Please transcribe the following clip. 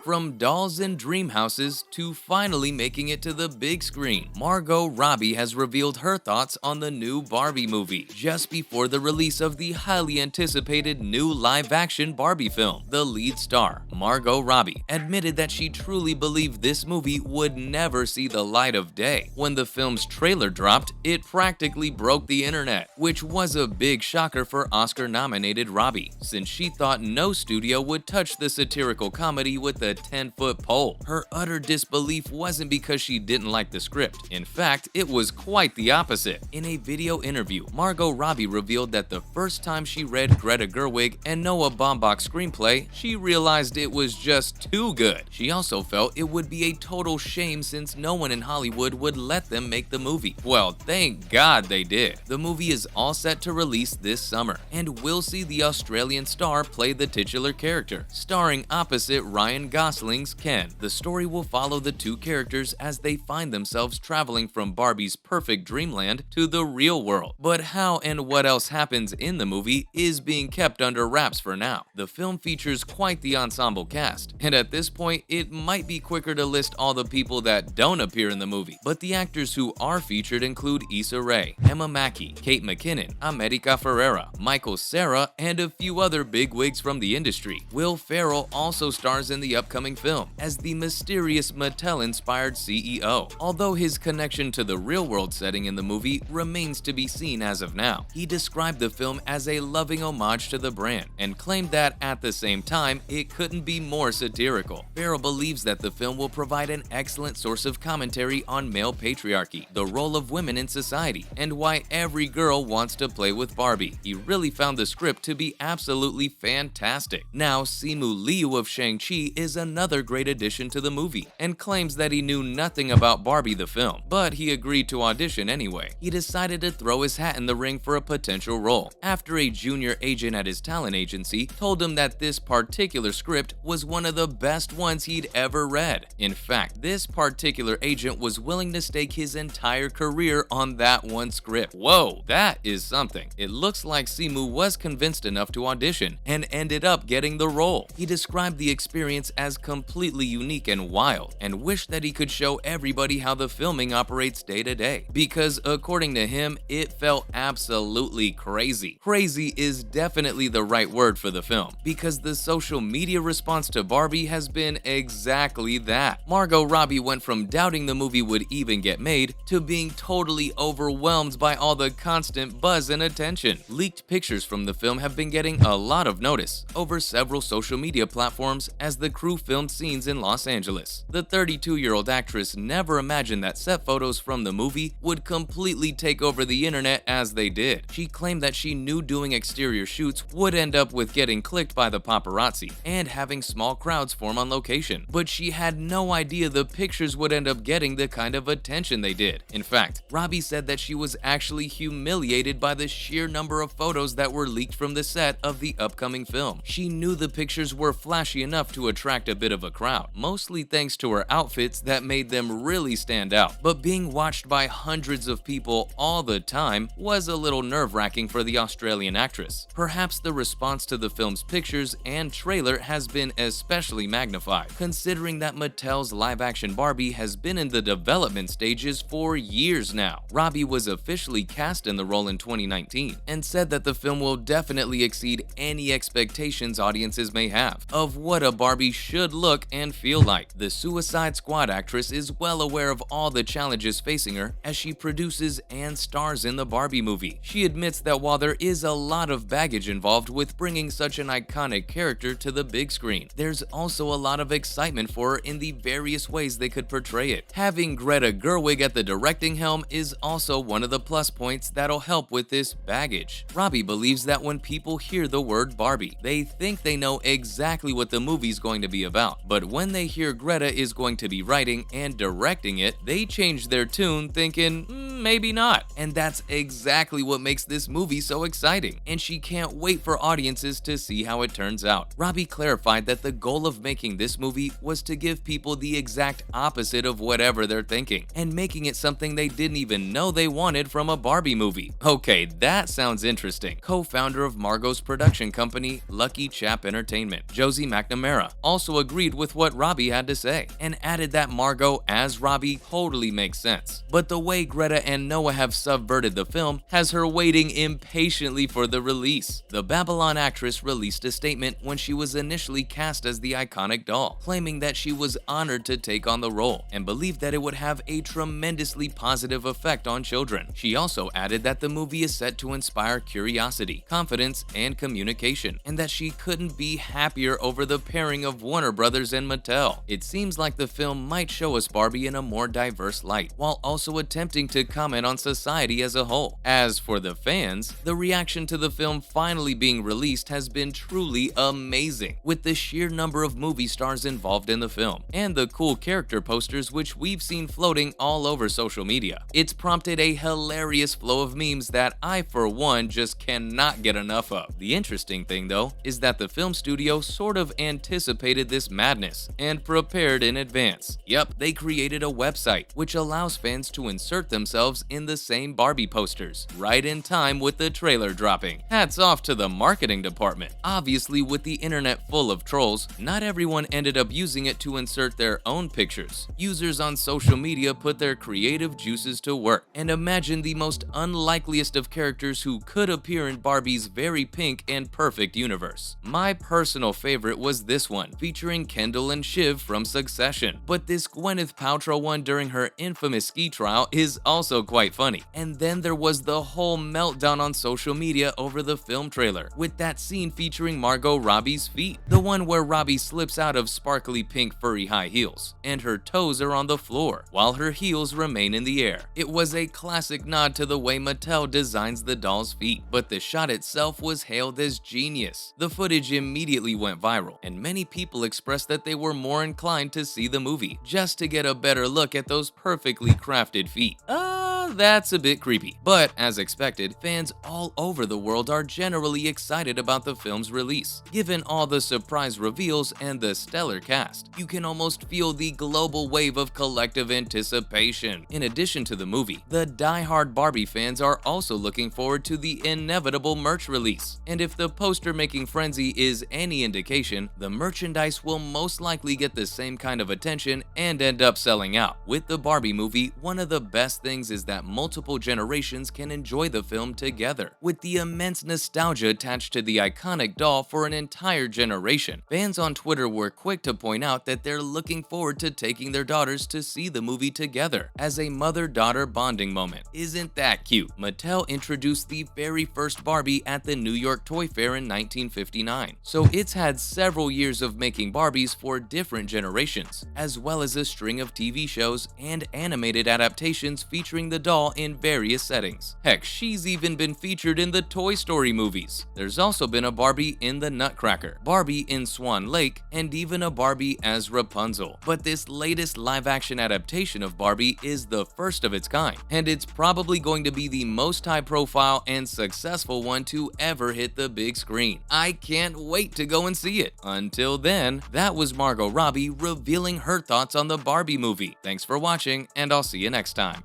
From dolls and dream houses to finally making it to the big screen, Margot Robbie has revealed her thoughts on the new Barbie movie just before the release of the highly anticipated new live-action Barbie film. The lead star, Margot Robbie, admitted that she truly believed this movie would never see the light of day. When the film's trailer dropped, it practically broke the internet, which was a big shocker for Oscar-nominated Robbie, since she thought no studio would touch the satirical comedy with a 10-foot pole. Her utter disbelief wasn't because she didn't like the script. In fact, it was quite the opposite. In a video interview, Margot Robbie revealed that the first time she read Greta Gerwig and Noah Baumbach's screenplay, she realized it was just too good. She also felt it would be a total shame since no one in Hollywood would let them make the movie. Well, thank God they did. The movie is all set to release this summer, and we'll see the Australian star play the titular character, starring opposite Ryan Gosling's Ken. The story will follow the two characters as they find themselves traveling from Barbie's perfect dreamland to the real world. But how and what else happens in the movie is being kept under wraps for now. The film features quite the ensemble cast, and at this point, it might be quicker to list all the people that don't appear in the movie. But the actors who are featured include Issa Rae, Emma Mackey, Kate McKinnon, America Ferrera, Michael Cera, and a few other bigwigs from the industry. Will Ferrell also stars in the upcoming film as the mysterious Mattel-inspired CEO, although his connection to the real-world setting in the movie remains to be seen as of now. He described the film as a loving homage to the brand and claimed that at the same time, it couldn't be more satirical. Ferrell believes that the film will provide an excellent source of commentary on male patriarchy, the role of women in society, and why every girl wants to play with Barbie. He really found the script to be absolutely fantastic. Now, Simu Liu of Shang-Chi is another great addition to the movie and claims that he knew nothing about Barbie the film, but he agreed to audition anyway. He decided to throw his hat in the ring for a potential role after a junior agent at his talent agency told him that this particular script was one of the best ones he'd ever read. In fact, this particular agent was willing to stake his entire career on that one script. Whoa, that is something. It looks like Simu was convinced enough to audition and ended up getting the role. He described the experience as completely unique and wild, and wished that he could show everybody how the filming operates day to day, because according to him, it felt absolutely crazy. Crazy is definitely the right word for the film, because the social media response to Barbie has been exactly that. Margot Robbie went from doubting the movie would even get made to being totally overwhelmed by all the constant buzz and attention. Leaked pictures from the film have been getting a lot of notice over several social media platforms as the crew filmed scenes in Los Angeles. The 32-year-old actress never imagined that set photos from the movie would completely take over the internet as they did. She claimed that she knew doing exterior shoots would end up with getting clicked by the paparazzi and having small crowds form on location, but she had no idea the pictures would end up getting the kind of attention they did. In fact, Robbie said that she was actually humiliated by the sheer number of photos that were leaked from the set of the upcoming film. She knew the pictures were flashy enough to attract a bit of a crowd, mostly thanks to her outfits that made them really stand out. But being watched by hundreds of people all the time was a little nerve-wracking for the Australian actress. Perhaps the response to the film's pictures and trailer has been especially magnified, considering that Mattel's live-action Barbie has been in the development stages for years now. Robbie was officially cast in the role in 2019 and said that the film will definitely exceed any expectations audiences may have of what a Barbie should look and feel like. The Suicide Squad actress is well aware of all the challenges facing her as she produces and stars in the Barbie movie. She admits that while there is a lot of baggage involved with bringing such an iconic character to the big screen, there's also a lot of excitement for her in the various ways they could portray it. Having Greta Gerwig at the directing helm is also one of the plus points that'll help with this baggage. Robbie believes that when people hear the word Barbie, they think they know exactly what the movie's going to be about, but when they hear Greta is going to be writing and directing it, they change their tune thinking, maybe not. And that's exactly what makes this movie so exciting, and she can't wait for audiences to see how it turns out. Robbie clarified that the goal of making this movie was to give people the exact opposite of whatever they're thinking, and making it something they didn't even know they wanted from a Barbie movie. Okay, that sounds interesting. Co-founder of Margot's production company, Lucky Chap Entertainment, Josie McNamara, also also agreed with what Robbie had to say, and added that Margot as Robbie totally makes sense. But the way Greta and Noah have subverted the film has her waiting impatiently for the release. The Babylon actress released a statement when she was initially cast as the iconic doll, claiming that she was honored to take on the role and believed that it would have a tremendously positive effect on children. She also added that the movie is set to inspire curiosity, confidence, and communication, and that she couldn't be happier over the pairing of Warner Brothers and Mattel. It seems like the film might show us Barbie in a more diverse light, while also attempting to comment on society as a whole. As for the fans, the reaction to the film finally being released has been truly amazing, with the sheer number of movie stars involved in the film, and the cool character posters which we've seen floating all over social media. It's prompted a hilarious flow of memes that I, for one, just cannot get enough of. The interesting thing, though, is that the film studio sort of anticipated this madness and prepared in advance. Yep, they created a website which allows fans to insert themselves in the same Barbie posters, right in time with the trailer dropping. Hats off to the marketing department. Obviously, with the internet full of trolls, not everyone ended up using it to insert their own pictures. Users on social media put their creative juices to work, and imagine the most unlikeliest of characters who could appear in Barbie's very pink and perfect universe. My personal favorite was this one, featuring Kendall and Shiv from Succession, but this Gwyneth Paltrow one during her infamous ski trial is also quite funny. And then there was the whole meltdown on social media over the film trailer, with that scene featuring Margot Robbie's feet, the one where Robbie slips out of sparkly pink furry high heels, and her toes are on the floor, while her heels remain in the air. It was a classic nod to the way Mattel designs the doll's feet, but the shot itself was hailed as genius. The footage immediately went viral, and many people expressed that they were more inclined to see the movie, just to get a better look at those perfectly crafted feet. That's a bit creepy. But as expected, fans all over the world are generally excited about the film's release. Given all the surprise reveals and the stellar cast, you can almost feel the global wave of collective anticipation. In addition to the movie, the die-hard Barbie fans are also looking forward to the inevitable merch release. And if the poster-making frenzy is any indication, the merchandise will most likely get the same kind of attention and end up selling out. With the Barbie movie, one of the best things is that multiple generations can enjoy the film together, with the immense nostalgia attached to the iconic doll for an entire generation. Fans on Twitter were quick to point out that they're looking forward to taking their daughters to see the movie together as a mother-daughter bonding moment. Isn't that cute? Mattel introduced the very first Barbie at the New York Toy Fair in 1959, so it's had several years of making Barbies for different generations, as well as a string of TV shows and animated adaptations featuring the doll in various settings. Heck, she's even been featured in the Toy Story movies. There's also been a Barbie in The Nutcracker, Barbie in Swan Lake, and even a Barbie as Rapunzel. But this latest live-action adaptation of Barbie is the first of its kind, and it's probably going to be the most high-profile and successful one to ever hit the big screen. I can't wait to go and see it. Until then, that was Margot Robbie revealing her thoughts on the Barbie movie. Thanks for watching, and I'll see you next time.